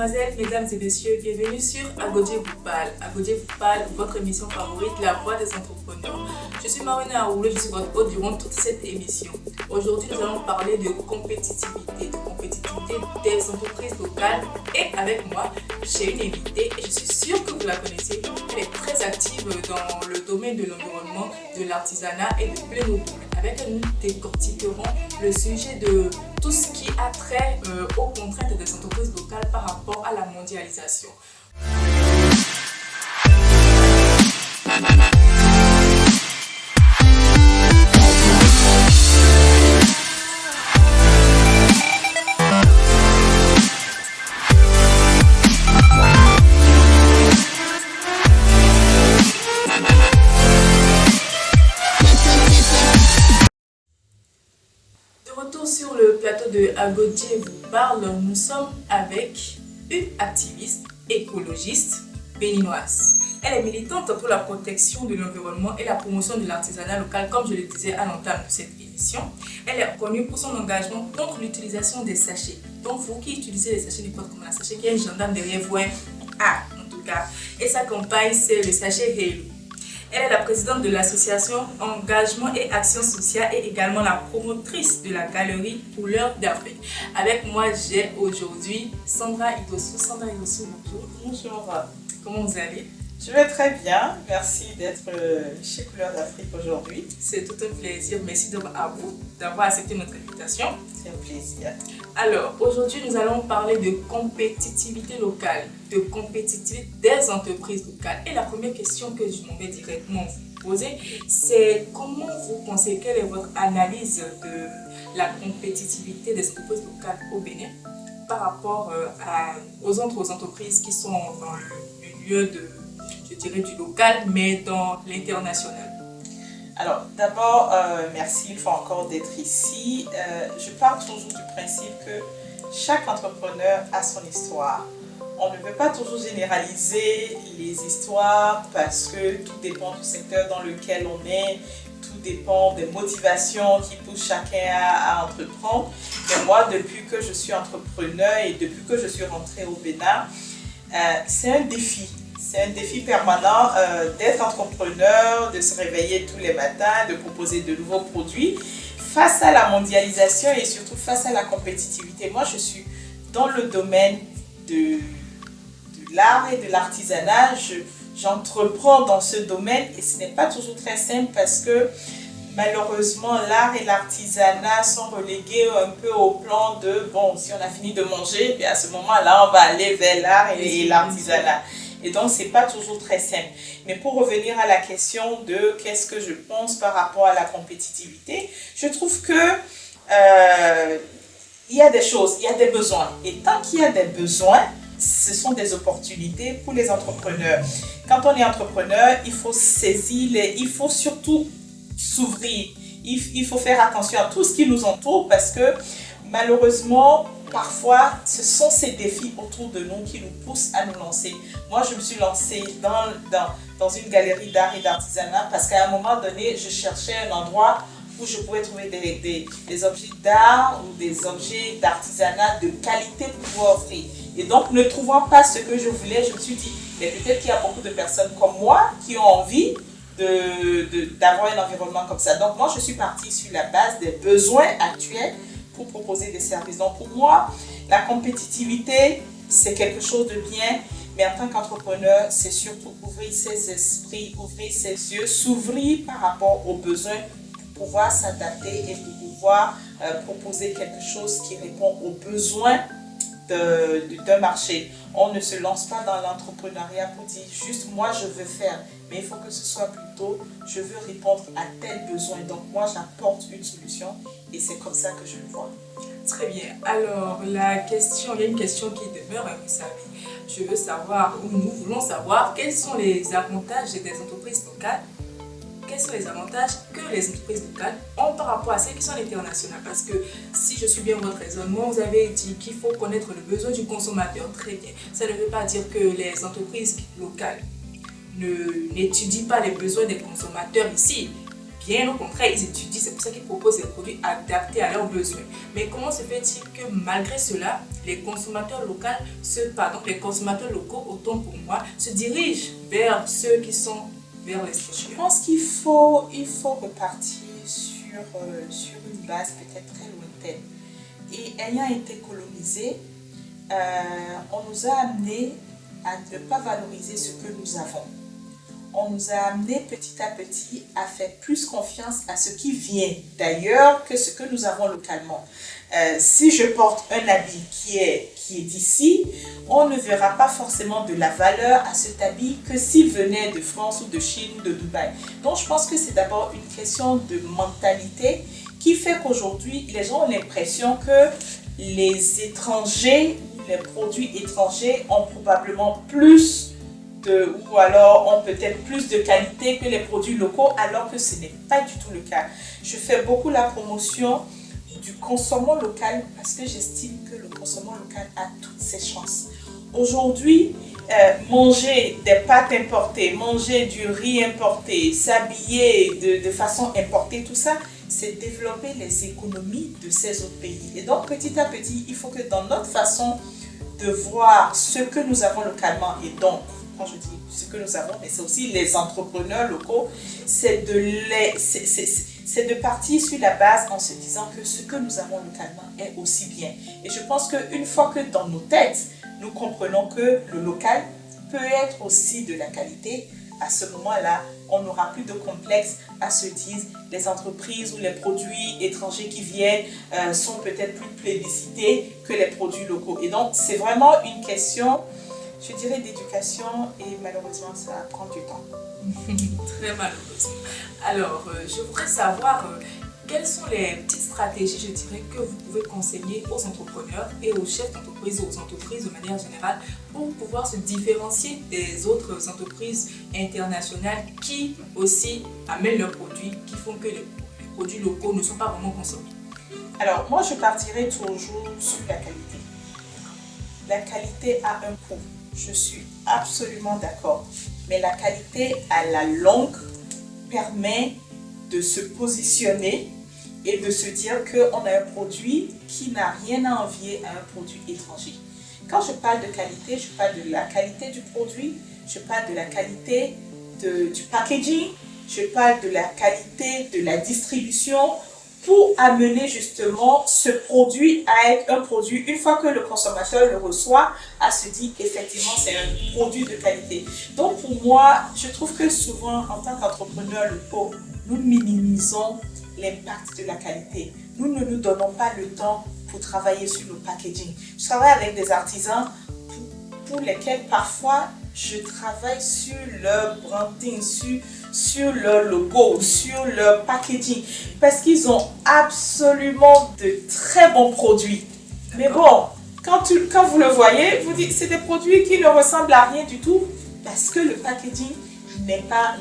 Mademoiselles, mesdames et messieurs, bienvenue sur Agodje vous parle. Agodje vous parle, votre émission favorite, la voix des entrepreneurs. Je suis Marina Aoulé, je suis votre hôte durant toute cette émission. Aujourd'hui, nous allons parler de compétitivité des entreprises locales. Et avec moi, j'ai une invitée et je suis sûre que vous la connaissez. Elle est très active dans le domaine de l'environnement, de l'artisanat et de plein d'autres domaines. Avec elle, nous décortiquerons le sujet de tout ce qui a trait aux contraintes des entreprises locales par rapport à la mondialisation. Sur le plateau de Agodje vous parle, nous sommes avec une activiste écologiste béninoise. Elle est militante pour la protection de l'environnement et la promotion de l'artisanat local, comme je le disais à l'entame de cette émission. Elle est connue pour son engagement contre l'utilisation des sachets. Donc vous qui utilisez les sachets, n'importe comment, un sachet qui a un gendarme derrière vous, en tout cas. Et sa campagne, c'est le sachet Hello. Elle est la présidente de l'association Engagement et Action Sociale et également la promotrice de la galerie Couleurs d'Afrique. Avec moi, j'ai aujourd'hui Sandra Idossou. Sandra Idossou, bonjour. Bonjour. Comment vous allez? Je vais très bien. Merci d'être chez Couleurs d'Afrique aujourd'hui. C'est tout un plaisir. Merci à vous d'avoir accepté notre invitation. C'est un plaisir. Alors, aujourd'hui, nous allons parler de compétitivité locale, de compétitivité des entreprises locales. Et la première question que je m'en vais directement vous poser, c'est comment vous pensez, quelle est votre analyse de la compétitivité des entreprises locales au Bénin par rapport aux autres entreprises qui sont dans le milieu du local, mais dans l'international? Alors, d'abord, merci une fois encore d'être ici. Je pars toujours du principe que chaque entrepreneur a son histoire. On ne veut pas toujours généraliser les histoires parce que tout dépend du secteur dans lequel on est, tout dépend des motivations qui poussent chacun à entreprendre. Mais moi, depuis que je suis entrepreneur et depuis que je suis rentrée au Bénin, c'est un défi. C'est un défi permanent d'être entrepreneur, de se réveiller tous les matins, de proposer de nouveaux produits face à la mondialisation et surtout face à la compétitivité. Moi, je suis dans le domaine de l'art et de l'artisanat. J'entreprends dans ce domaine et ce n'est pas toujours très simple parce que malheureusement, l'art et l'artisanat sont relégués un peu au plan de, bon, si on a fini de manger, bien à ce moment-là, on va aller vers l'art et l'artisanat. Et donc, ce n'est pas toujours très simple. Mais pour revenir à la question de qu'est-ce que je pense par rapport à la compétitivité, je trouve que il y a des choses, il y a des besoins. Et tant qu'il y a des besoins, ce sont des opportunités pour les entrepreneurs. Quand on est entrepreneur, il faut saisir, il faut surtout s'ouvrir. Il faut faire attention à tout ce qui nous entoure parce que malheureusement, parfois, ce sont ces défis autour de nous qui nous poussent à nous lancer. Moi, je me suis lancée dans une galerie d'art et d'artisanat parce qu'à un moment donné, je cherchais un endroit où je pouvais trouver des objets d'art ou des objets d'artisanat de qualité pour pouvoir offrir. Et donc, ne trouvant pas ce que je voulais, je me suis dit, mais peut-être qu'il y a beaucoup de personnes comme moi qui ont envie d'avoir un environnement comme ça. Donc, moi, je suis partie sur la base des besoins actuels pour proposer des services. Donc pour moi, la compétitivité, c'est quelque chose de bien, mais en tant qu'entrepreneur, c'est surtout ouvrir ses esprits, ouvrir ses yeux, s'ouvrir par rapport aux besoins pour pouvoir s'adapter et pour pouvoir proposer quelque chose qui répond aux besoins d'un marché. On ne se lance pas dans l'entrepreneuriat pour dire juste moi je veux faire, mais il faut que ce soit plutôt je veux répondre à tel besoin. Donc moi j'apporte une solution et c'est comme ça que je le vois. Très bien. Alors il y a une question qui demeure, vous savez. Je veux savoir, ou nous voulons savoir, quels sont les avantages des entreprises locales. Quels sont les avantages que les entreprises locales ont par rapport à celles qui sont internationales? Parce que si je suis bien votre raisonnement, vous avez dit qu'il faut connaître le besoin du consommateur. Très bien. Ça ne veut pas dire que les entreprises locales n'étudient pas les besoins des consommateurs ici. Bien au contraire, ils étudient, c'est pour ça qu'ils proposent des produits adaptés à leurs besoins. Mais comment se fait-il que malgré cela, les consommateurs locaux, autant pour moi, se dirigent vers ceux qui sont vers l'extérieur? Je pense qu'il faut repartir sur une base peut-être très lointaine. Et ayant été colonisé, on nous a amené à ne pas valoriser ce que nous avons. On nous a amené petit à petit à faire plus confiance à ce qui vient d'ailleurs que ce que nous avons localement. Si je porte un habit qui est d'ici, on ne verra pas forcément de la valeur à cet habit que s'il venait de France ou de Chine ou de Dubaï. Donc je pense que c'est d'abord une question de mentalité qui fait qu'aujourd'hui, les gens ont l'impression que les étrangers, les produits étrangers ont probablement ou alors ont peut-être plus de qualité que les produits locaux, alors que ce n'est pas du tout le cas. Je fais beaucoup la promotion du consommant local parce que j'estime que le consommant local a toutes ses chances. Aujourd'hui, manger des pâtes importées, manger du riz importé, s'habiller de façon importée, tout ça, c'est développer les économies de ces autres pays. Et donc, petit à petit, il faut que dans notre façon de voir ce que nous avons localement, et donc, quand je dis ce que nous avons, mais c'est aussi les entrepreneurs locaux, c'est de partir sur la base en se disant que ce que nous avons localement est aussi bien. Et je pense qu'une fois que dans nos têtes, nous comprenons que le local peut être aussi de la qualité, à ce moment-là, on n'aura plus de complexe à se dire les entreprises ou les produits étrangers qui viennent sont peut-être plus plébiscités que les produits locaux. Et donc, c'est vraiment une question, je dirais, d'éducation et malheureusement, ça prend du temps. Très malheureusement. Alors, je voudrais savoir quelles sont les petites stratégies, je dirais, que vous pouvez conseiller aux entrepreneurs et aux chefs d'entreprise, aux entreprises de manière générale, pour pouvoir se différencier des autres entreprises internationales qui aussi amènent leurs produits, qui font que les produits locaux ne sont pas vraiment consommés. Alors, moi, je partirai toujours sur la qualité. La qualité a un coût. Je suis absolument d'accord. Mais la qualité, à la longue, permet de se positionner et de se dire qu'on a un produit qui n'a rien à envier à un produit étranger. Quand je parle de qualité, je parle de la qualité du produit, je parle de la qualité du packaging, je parle de la qualité de la distribution pour amener justement ce produit à être un produit, une fois que le consommateur le reçoit, à se dire effectivement c'est un produit de qualité. Donc pour moi, je trouve que souvent en tant qu'entrepreneur locaux, nous minimisons l'impact de la qualité. Nous ne nous donnons pas le temps pour travailler sur le packaging. Je travaille avec des artisans pour lesquels parfois je travaille sur leur branding, sur leur logo, sur leur packaging, parce qu'ils ont absolument de très bons produits. Mais bon, quand vous le voyez, vous dites c'est des produits qui ne ressemblent à rien du tout, parce que le packaging n'est pas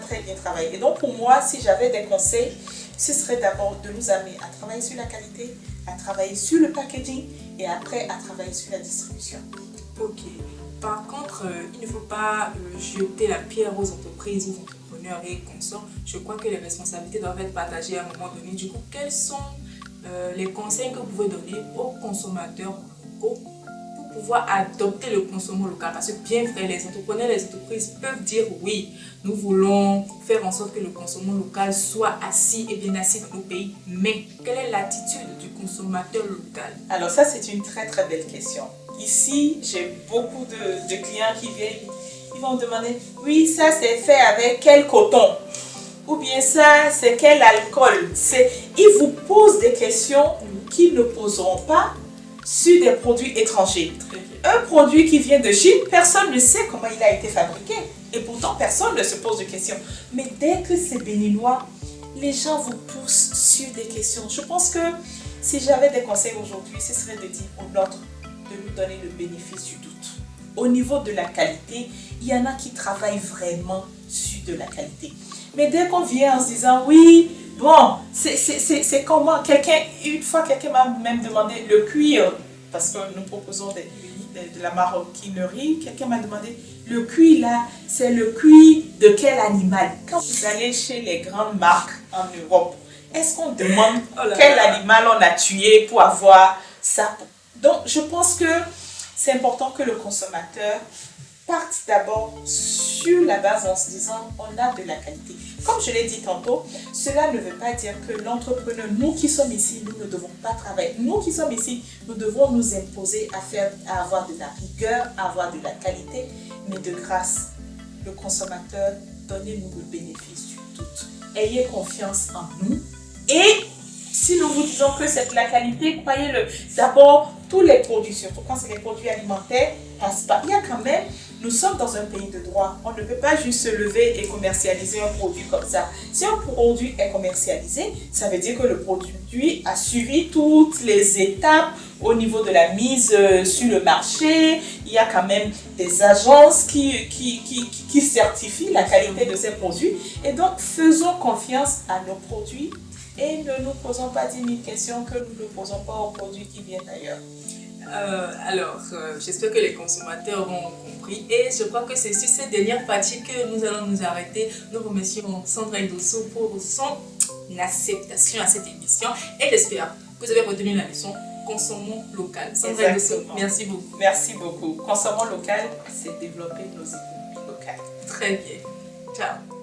très bien travaillé. Et donc pour moi, si j'avais des conseils, ce serait d'abord de nous amener à travailler sur la qualité, à travailler sur le packaging et après à travailler sur la distribution. Ok. Par contre, il ne faut pas jeter la pierre aux entreprises, aux entrepreneurs et consorts. Je crois que les responsabilités doivent être partagées à un moment donné. Du coup, quels sont les conseils que vous pouvez donner aux consommateurs locaux pour pouvoir adopter le consommation local? Parce que bien vrai, les entrepreneurs, les entreprises peuvent dire oui, nous voulons faire en sorte que le consommation local soit assis et bien assis dans nos pays. Mais quelle est l'attitude du consommateur local? Alors ça, c'est une très très belle question. Ici, j'ai beaucoup de clients qui viennent, ils vont demander, oui, ça c'est fait avec quel coton? Ou bien ça, c'est quel alcool? Ils vous posent des questions qu'ils ne poseront pas sur des produits étrangers. Un produit qui vient de Chine, personne ne sait comment il a été fabriqué. Et pourtant, personne ne se pose de questions. Mais dès que c'est béninois, les gens vous poussent sur des questions. Je pense que si j'avais des conseils aujourd'hui, ce serait de dire aux nôtres de nous donner le bénéfice du doute. Au niveau de la qualité, il y en a qui travaillent vraiment sur de la qualité. Mais dès qu'on vient en se disant, oui, bon, c'est comment? Une fois, quelqu'un m'a même demandé le cuir, parce que nous proposons de la maroquinerie, quelqu'un m'a demandé, le cuir là, c'est le cuir de quel animal? Quand vous allez chez les grandes marques en Europe, est-ce qu'on demande quel animal on a tué pour avoir ça? Donc, je pense que c'est important que le consommateur parte d'abord sur la base en se disant on a de la qualité. Comme je l'ai dit tantôt, cela ne veut pas dire que l'entrepreneur, nous qui sommes ici, nous ne devons pas travailler. Nous qui sommes ici, nous devons nous imposer à avoir de la rigueur, à avoir de la qualité, mais de grâce, le consommateur, donnez-nous le bénéfice du doute. Ayez confiance en nous et si nous vous disons que c'est de la qualité, croyez-le. D'abord, tous les produits, surtout quand c'est les produits alimentaires, passent pas. Il y a quand même, nous sommes dans un pays de droit. On ne peut pas juste se lever et commercialiser un produit comme ça. Si un produit est commercialisé, ça veut dire que le produit a suivi toutes les étapes au niveau de la mise sur le marché. Il y a quand même des agences qui certifient la qualité de ces produits. Et donc, faisons confiance à nos produits. Et ne nous posons pas 10 000 questions que nous ne posons pas aux produits qui viennent d'ailleurs. J'espère que les consommateurs ont compris. Et je crois que c'est sur cette dernière partie que nous allons nous arrêter. Nous remercions Sandra Ndosso pour son acceptation à cette émission. Et j'espère que vous avez retenu la leçon. Consommons local. Sandra Ndosso, merci beaucoup. Merci beaucoup. Consommons local, c'est développer nos économies locales. Très bien. Ciao.